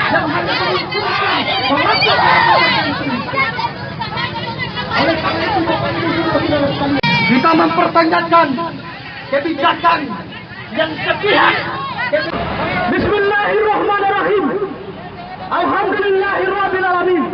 yang hanya menguntungkan mengangkat oleh karena itu Bapak Ibu saudara sekalian, kita mempertanyakan kebijakan yang sepihak. Bismillahirrahmanirrahim. Alhamdulillahirrahmanirrahim.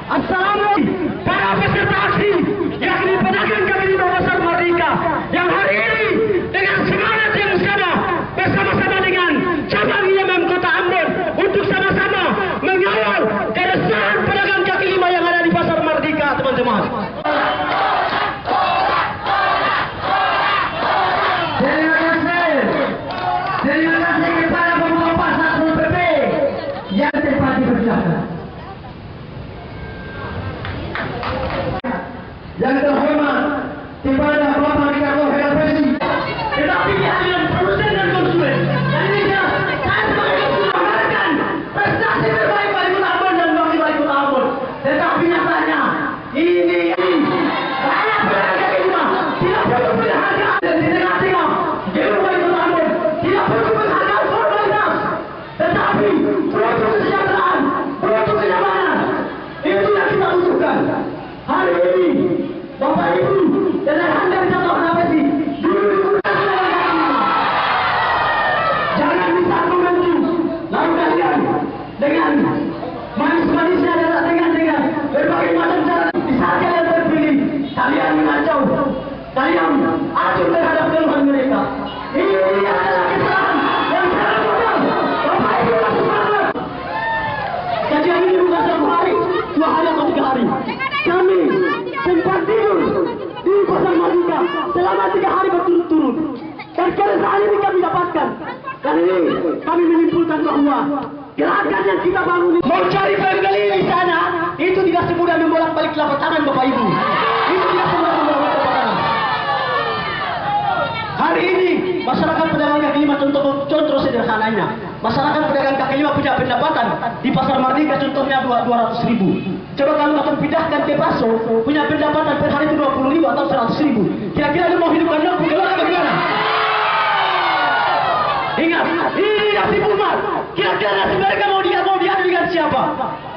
Assalamualaikum para peserta aksi, yakni pedagang kaki lima Pasar Merdeka yang hari ini dengan semangat yang sama bersama-sama dengan cabang IMM Kota Ambon untuk sama-sama mengawal keresahan pedagang kaki lima yang ada di Pasar Merdeka, teman-teman. Terima kasih kepada pembuka pasar PP yang terpati bersama. Yang terhormat kepada Bapak Ricardo Helvesi, tetapi kehadiran produsen dan konsumen. Dan ini saya sebagai konsumen mengharapkan prestasi terbaik bagi Kota Ambon dan wakil bagi Kota Ambon. Tetapi nyatanya ini rakyat pedagang kaki lima tidak perlu penghargaan dan di tengah-tengah jauh bagi Kota Ambon tidak perlu penghargaan formalitas, tetapi produk kesejahteraan, produk kenyamanan itu yang kita butuhkan. Hari ini Bapak Ibu dan Anda bisa tahu apa sih? Dulu jangan bisa membantu lalu kalian dengan manis-manisnya dan dengan berbagai macam cara. Di saat kalian terpilih, kalian mengacau, kalian acuh terhadap keluhan mereka. Ini adalah kesalahan yang sangat bodoh. Bapak Ibu harus semangat. Kajian ini bukan 1 hari, 2 hari atau 3 hari. Kami sempat tidur di Pasar Merdeka selama 3 hari berturut-turut, dan keresahan ini kami dapatkan. Dan ini kami menyimpulkan bahwa gerakan yang kita bangun ini mau cari pembeli di sana itu tidak semudah membolak-balik telapak tangan Bapak Ibu. Itu tidak semudah membolak-balik telapak tangan. Hari ini masyarakat pedagang kaki lima, contoh sederhananya, masyarakat pedagang kaki lima punya pendapatan di Pasar Merdeka contohnya 200.000. Coba kalau akan pindahkan ke Paso, punya pendapatan per hari itu 20.000 atau 100.000. Kira-kira dia mau hidupkan dia bagaimana? Ingat, ini nasib umat. Kira-kira nasib mereka mau diadu dengan siapa?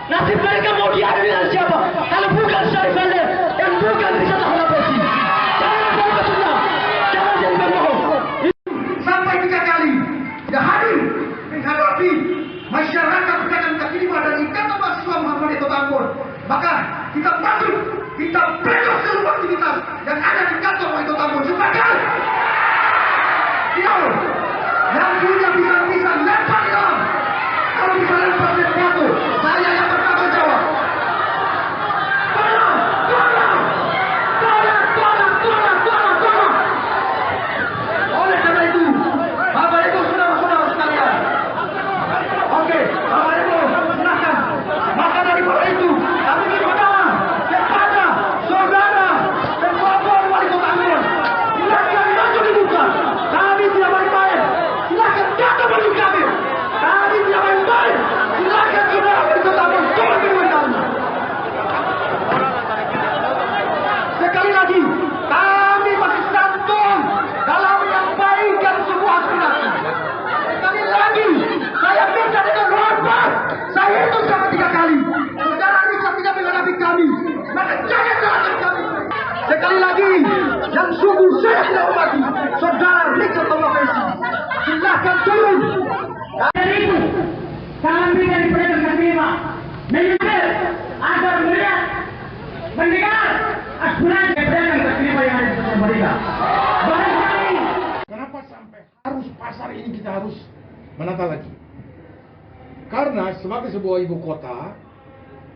Nasib mereka mau diadu dengan siapa? Kalau bukan Syarif Elder dan bukan Rizal Helvesi. Jangan berbohong, jangan jadi berbohong. Sampai 3 kali dia hadir menghadapi masyarakat pedagang kaki lima dan ikatan mahasiswa Muhammadiyah Kota Ambon. Maka kita masuk, kita bebas seluruh aktivitas yang ada di kantor Wali Kota Ambon. Sepakat? Tidak. Yang punya pisang-pisang lempar di dalam. Kalau bisa lempar di batu, saya yang bertanggung jawab. Tolong. Oleh karena itu, Bapak Ibu saudara-saudara sekalian. Oke, Bapak Ibu silahkan. Maka daripada itu, kami berdoa kepada saudara dan bapak Wali Kota Ambon. Silahkan maju dibuka. Kami tidak main-main. Silahkan datang baju kami. Kami tidak main-main. Silahkan saudara Wali Kota Ambon turun di luar kami. Sekali lagi, kami masih santun dalam menyampaikan sebuah aspirasi. Sekali lagi, saya minta dengan hormat. Saya itu sama 3 kali. Saudara bisa tidak menghadapi kami, maka jangan salahkan kami. Sekali lagi, yang sungguh saya tidak hormati, saudara Rizal Helvesi. Silahkan turun. Dari itu, kami dari pedagang kaki lima menyusul agar melihat, mendengar aspirasi pedagang kaki lima yang ada di Pasar Merdeka. Barangkali kenapa sampai harus pasar ini kita harus menata lagi? Karena sebagai sebuah ibu kota,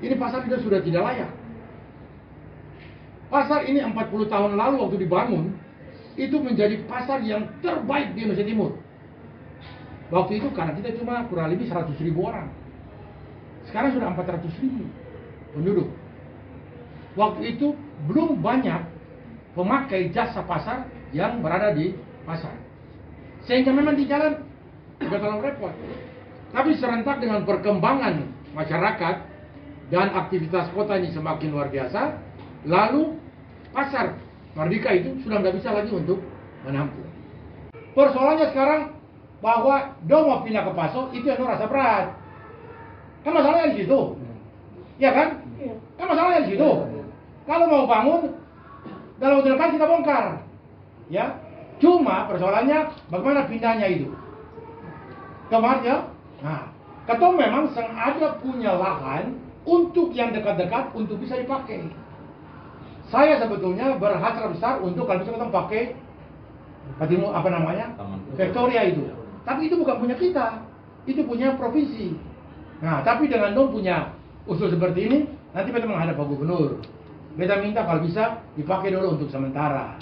ini pasar kita sudah tidak layak. Pasar ini 40 tahun lalu waktu dibangun, itu menjadi pasar yang terbaik di Indonesia Timur. Waktu itu karena kita cuma kurang lebih 100.000 orang. Sekarang sudah 400.000 penduduk. Waktu itu belum banyak pemakai jasa pasar yang berada di pasar. Sehingga memang di jalan juga terlalu repot. Tapi serentak dengan perkembangan masyarakat dan aktivitas kota ini semakin luar biasa, lalu Pasar Merdeka itu sudah nggak bisa lagi untuk menampung. Persoalannya sekarang bahwa dia mau pindah ke Paso itu yang rasa berat. di situ. Ya kan? Kan masalahnya di situ. Kalau mau bangun, dalam waktu dekat kita bongkar. Ya. Cuma persoalannya bagaimana pindahnya itu. Kemarin ya. Nah, ketua memang sengaja punya lahan untuk yang dekat-dekat untuk bisa dipakai. Saya sebetulnya berhasrat besar untuk kalau bisa kita pakai apa namanya? Victoria itu. Tapi itu bukan punya kita. Itu punya provinsi. Nah, tapi dengan dong punya usul seperti ini, nanti kita menghadap Pak Gubernur. Kita minta kalau bisa dipakai dulu untuk sementara.